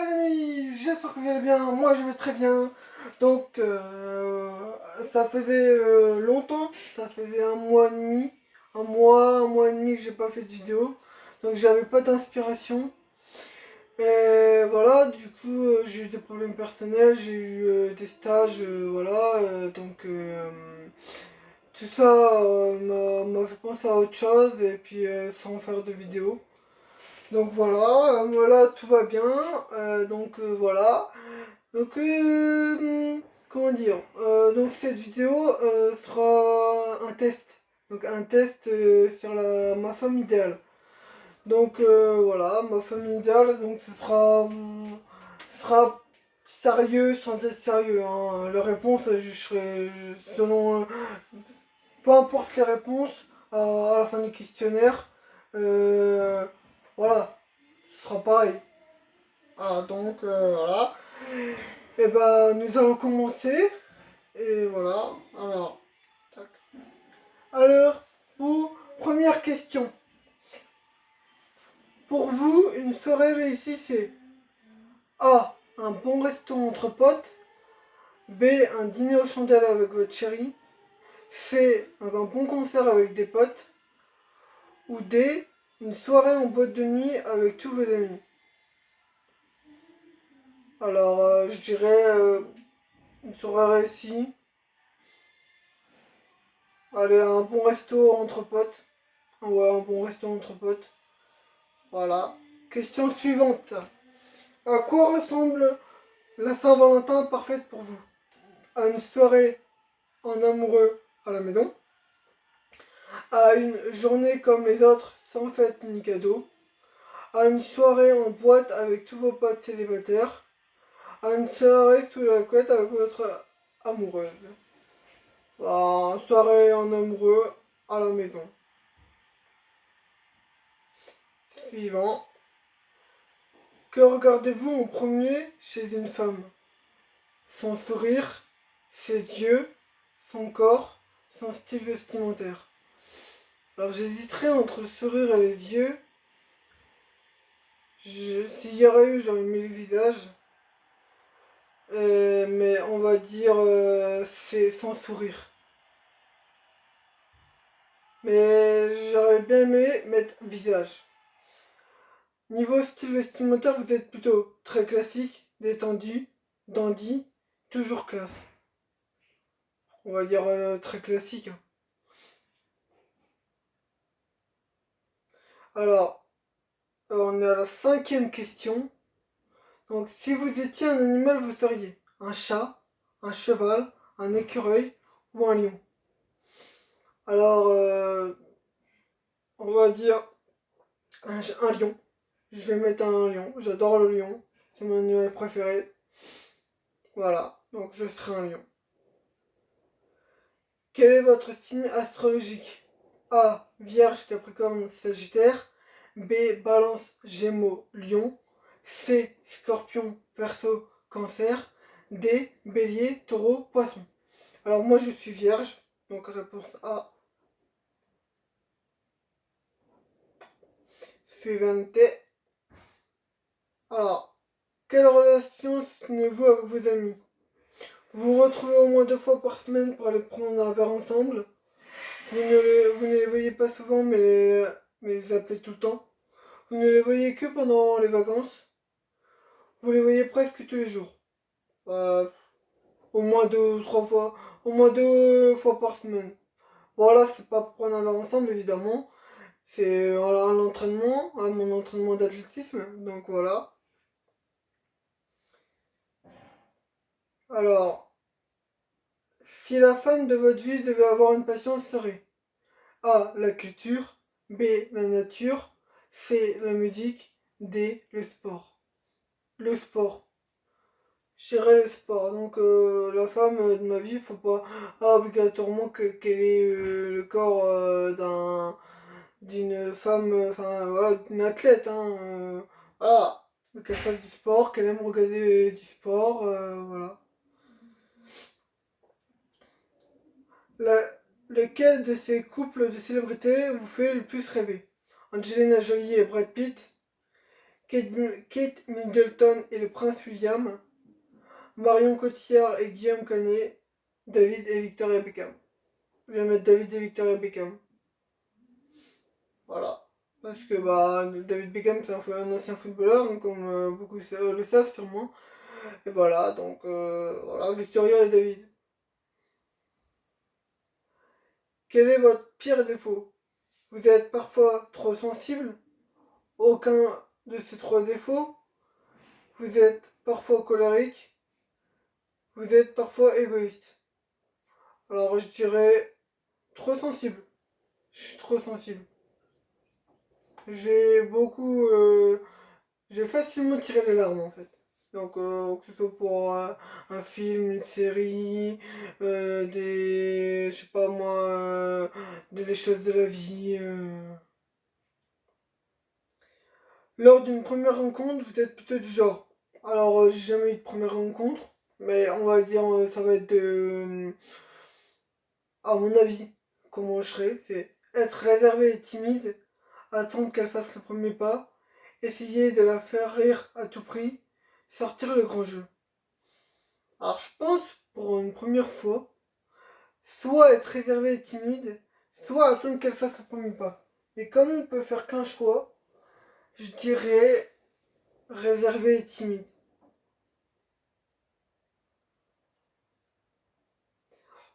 les amis, j'espère que vous allez bien, moi je vais très bien. Donc ça faisait longtemps, ça faisait un mois et demi, un mois et demi que j'ai pas fait de vidéo. Donc j'avais pas d'inspiration. Et voilà, du coup j'ai eu des problèmes personnels, j'ai eu des stages, voilà. Tout ça m'a fait penser à autre chose et puis sans faire de vidéo. Donc voilà, voilà, tout va bien. Voilà. Donc comment dire, donc cette vidéo sera un test. Donc un test sur ma femme idéale. Donc voilà, ma femme idéale, donc ce sera sérieux sans être sérieux, hein. La réponse, je serai selon peu importe les réponses à la fin du questionnaire. euh, voilà, ce sera pareil. Voilà, donc voilà. Et ben nous allons commencer. Et voilà. Alors, tac. Alors, première question. Pour vous, une soirée réussie, c'est A. Un bon restaurant entre potes. B. Un dîner aux chandelles avec votre chérie. C. Un bon concert avec des potes. Ou D. Une soirée en boîte de nuit avec tous vos amis. Alors, je dirais une soirée réussie. Allez, un bon resto entre potes. Ouais, un bon resto entre potes. Voilà. Question suivante. À quoi ressemble la Saint-Valentin parfaite pour vous? À une soirée en amoureux à la maison? À une journée comme les autres sans fête ni cadeau? À une soirée en boîte avec tous vos potes célibataires? À une soirée sous la couette avec votre amoureuse? Une soirée en amoureux à la maison. Suivant. Que regardez-vous en premier chez une femme? Son sourire, ses yeux, son corps, son style vestimentaire. Alors j'hésiterais entre le sourire et les yeux. S'il y aurait eu, j'aurais mis le visage. Mais on va dire c'est son sourire. Mais j'aurais bien aimé mettre visage. Niveau style vestimentaire, vous êtes plutôt très classique, détendu, dandy, toujours classe. On va dire très classique, hein. Alors, on est à la 5e question. Donc, si vous étiez un animal, vous seriez un chat, un cheval, un écureuil ou un lion. Alors, on va dire un lion. Je vais mettre un lion. J'adore le lion. C'est mon animal préféré. Voilà, donc je serai un lion. Quel est votre signe astrologique? A. Vierge, Capricorne, Sagittaire. B. Balance, Gémeaux, Lion. C. Scorpion, Verseau, Cancer. D. Bélier, Taureau, Poisson. Alors moi je suis Vierge, donc réponse A. Suivante. Alors, quelle relation tenez-vous avec vos amis? Vous vous retrouvez au moins 2 fois par semaine pour aller prendre un verre ensemble. Vous ne les voyez pas souvent, mais les appelez tout le temps. Vous ne les voyez que pendant les vacances. Vous les voyez presque tous les jours. Euh, Au moins 2 ou 3 fois. Au moins 2 fois par semaine. Voilà, c'est pas pour prendre un verre ensemble, évidemment. C'est à l'entraînement, à mon entraînement d'athlétisme. Donc voilà. Alors, si la femme de votre vie devait avoir une passion, ce serait A. La culture. B. La nature. C. La musique. D. Le sport. Le sport. J'irai le sport. Donc la femme de ma vie, faut pas obligatoirement qu'elle ait le corps d'une femme, enfin voilà, d'une athlète, hein, voilà. Qu'elle fasse du sport, qu'elle aime regarder du sport, voilà. La- Lequel de ces couples de célébrités vous fait le plus rêver? Angelina Jolie et Brad Pitt, Kate Middleton et le prince William, Marion Cotillard et Guillaume Canet, David et Victoria Beckham. Je vais mettre David et Victoria Beckham. Voilà. Parce que David Beckham c'est un ancien footballeur, hein, comme beaucoup le savent sûrement. Et voilà, donc voilà, Victoria et David. Quel est votre pire défaut? Vous êtes parfois trop sensible? Aucun de ces trois défauts? Vous êtes parfois colérique? Vous êtes parfois égoïste? Alors je dirais trop sensible. Je suis trop sensible. J'ai beaucoup... j'ai facilement tiré les larmes en fait. Donc que ce soit pour un film, une série, je sais pas moi, des choses de la vie. Lors d'une première rencontre, vous êtes plutôt du genre. Alors j'ai jamais eu de première rencontre, mais on va dire ça va être à mon avis, comment je serais, c'est être réservé et timide, attendre qu'elle fasse le premier pas, essayer de la faire rire à tout prix, sortir le grand jeu. Alors je pense, pour une première fois, soit être réservé et timide, soit attendre qu'elle fasse le premier pas. Mais comme on peut faire qu'un choix, je dirais réservé et timide.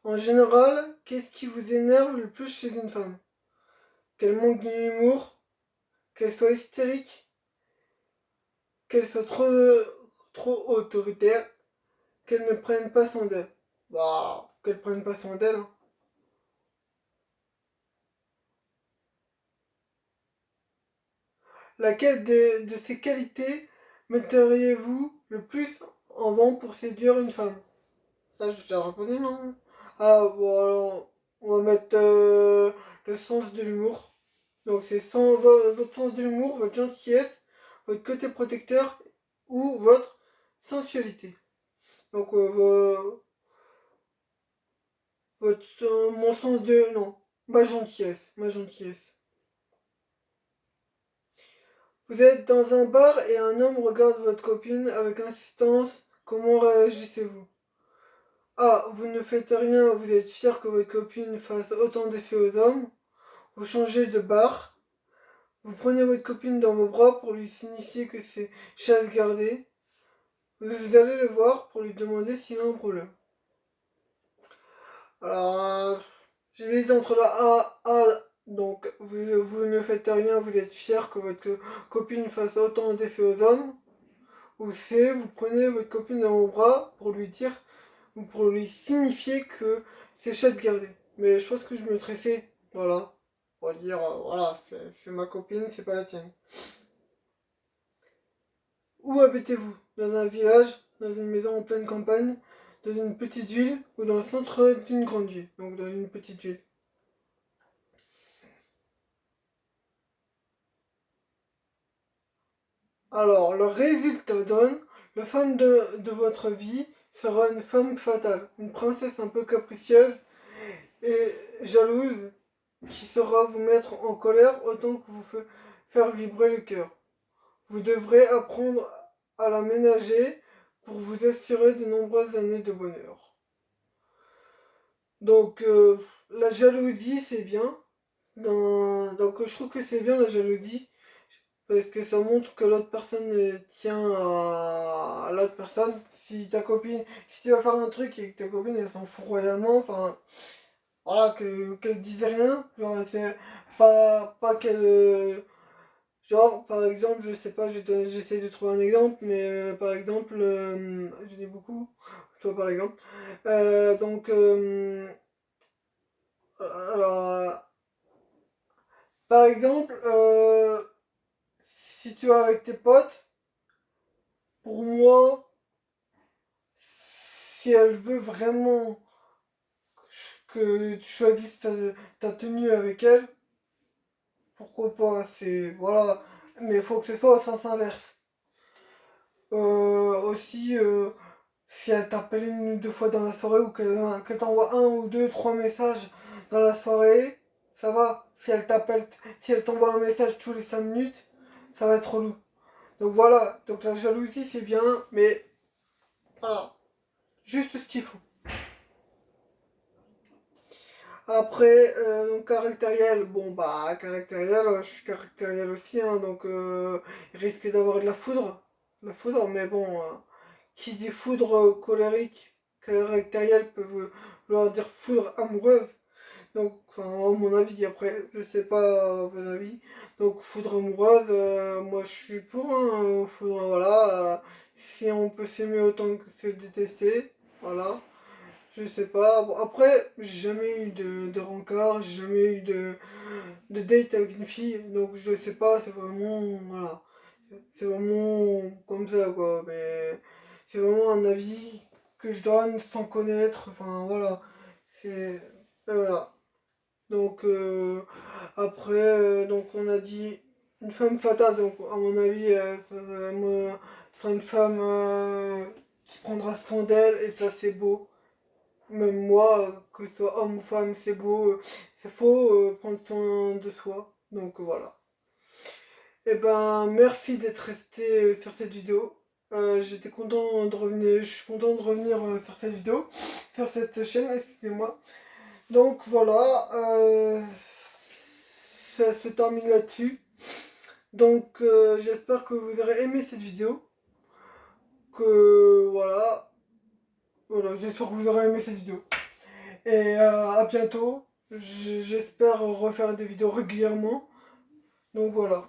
En général, qu'est-ce qui vous énerve le plus chez une femme? Qu'elle manque d'humour, qu'elle soit hystérique, qu'elle soit trop autoritaire, qu'elle ne prenne pas soin d'elle. Qu'elle prenne pas soin d'elle, hein. Laquelle de ces qualités metteriez-vous le plus en avant pour séduire une femme? Ça, j'ai déjà répondu, non? Ah, bon, alors, on va mettre le sens de l'humour. Donc, c'est votre sens de l'humour, votre gentillesse, votre côté protecteur ou votre sensualité. Donc, mon sens de. Non, ma gentillesse. Ma gentillesse. Vous êtes dans un bar et un homme regarde votre copine avec insistance. Comment réagissez-vous? A. Vous ne faites rien, vous êtes fier que votre copine fasse autant d'effets aux hommes. Vous changez de bar. Vous prenez votre copine dans vos bras pour lui signifier que c'est chasse gardée. Vous allez le voir pour lui demander s'il a un problème. Alors, j'hésite entre la A, donc vous ne faites rien, vous êtes fier que votre copine fasse autant d'effets aux hommes. Ou C, vous prenez votre copine dans vos bras pour lui dire, ou pour lui signifier que c'est chasse gardée. Mais je pense que je me tressais, voilà. On va dire, voilà, c'est ma copine, c'est pas la tienne. Où habitez-vous? Dans un village, dans une maison en pleine campagne, dans une petite ville ou dans le centre d'une grande ville? Donc dans une petite ville. Alors, le résultat donne, la femme de votre vie sera une femme fatale, une princesse un peu capricieuse et jalouse qui saura vous mettre en colère autant que vous faire vibrer le cœur. Vous devrez apprendre à la ménager pour vous assurer de nombreuses années de bonheur. Donc, la jalousie, c'est bien. Donc, je trouve que c'est bien la jalousie. Parce que ça montre que l'autre personne tient à l'autre personne. Si ta copine, si tu vas faire un truc et que ta copine elle s'en fout royalement, enfin, voilà, qu'elle dise rien, genre, c'est pas qu'elle. Genre, par exemple, je sais pas, j'essaie de trouver un exemple, mais par exemple, j'en ai beaucoup, toi par exemple. Donc, alors, par exemple, si tu es avec tes potes, pour moi, si elle veut vraiment que tu choisisses ta tenue avec elle, pourquoi pas, c'est, voilà, mais il faut que ce soit au sens inverse. Aussi, si elle t'appelle une ou deux fois dans la soirée ou qu'elle t'envoie un ou deux, trois messages dans la soirée, ça va. Si elle t'envoie un message tous les 5 minutes, ça va être relou. Donc voilà, donc la jalousie c'est bien, mais voilà, juste ce qu'il faut. Après, donc caractériel, bon bah caractériel, je suis caractériel aussi, hein, donc il risque d'avoir de la foudre, mais bon, qui dit foudre colérique, caractériel peut vouloir dire foudre amoureuse. Donc, enfin, à mon avis, après, je sais pas vos avis. Donc, foudre amoureuse, moi je suis pour, hein, foudre, voilà. Si on peut s'aimer autant que se détester, voilà. Je sais pas. Bon, après, j'ai jamais eu de rencard, j'ai jamais eu de date avec une fille, donc je sais pas, c'est vraiment, voilà. C'est vraiment comme ça, quoi. Mais c'est vraiment un avis que je donne sans connaître, enfin, voilà. C'est. Voilà. Donc après, donc on a dit une femme fatale, donc à mon avis, ça sera une femme qui prendra soin d'elle et ça c'est beau. Même moi, que ce soit homme ou femme, c'est beau. C'est faux prendre soin de soi. Donc voilà. Et ben merci d'être resté sur cette vidéo. J'étais content de revenir, je suis content de revenir sur cette vidéo, sur cette chaîne, excusez-moi. Donc voilà, ça se termine là-dessus. Donc j'espère que vous aurez aimé cette vidéo. Que voilà, j'espère que vous aurez aimé cette vidéo. Et à bientôt. J'espère refaire des vidéos régulièrement. Donc voilà.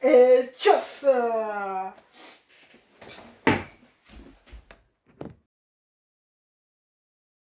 Et tchuss!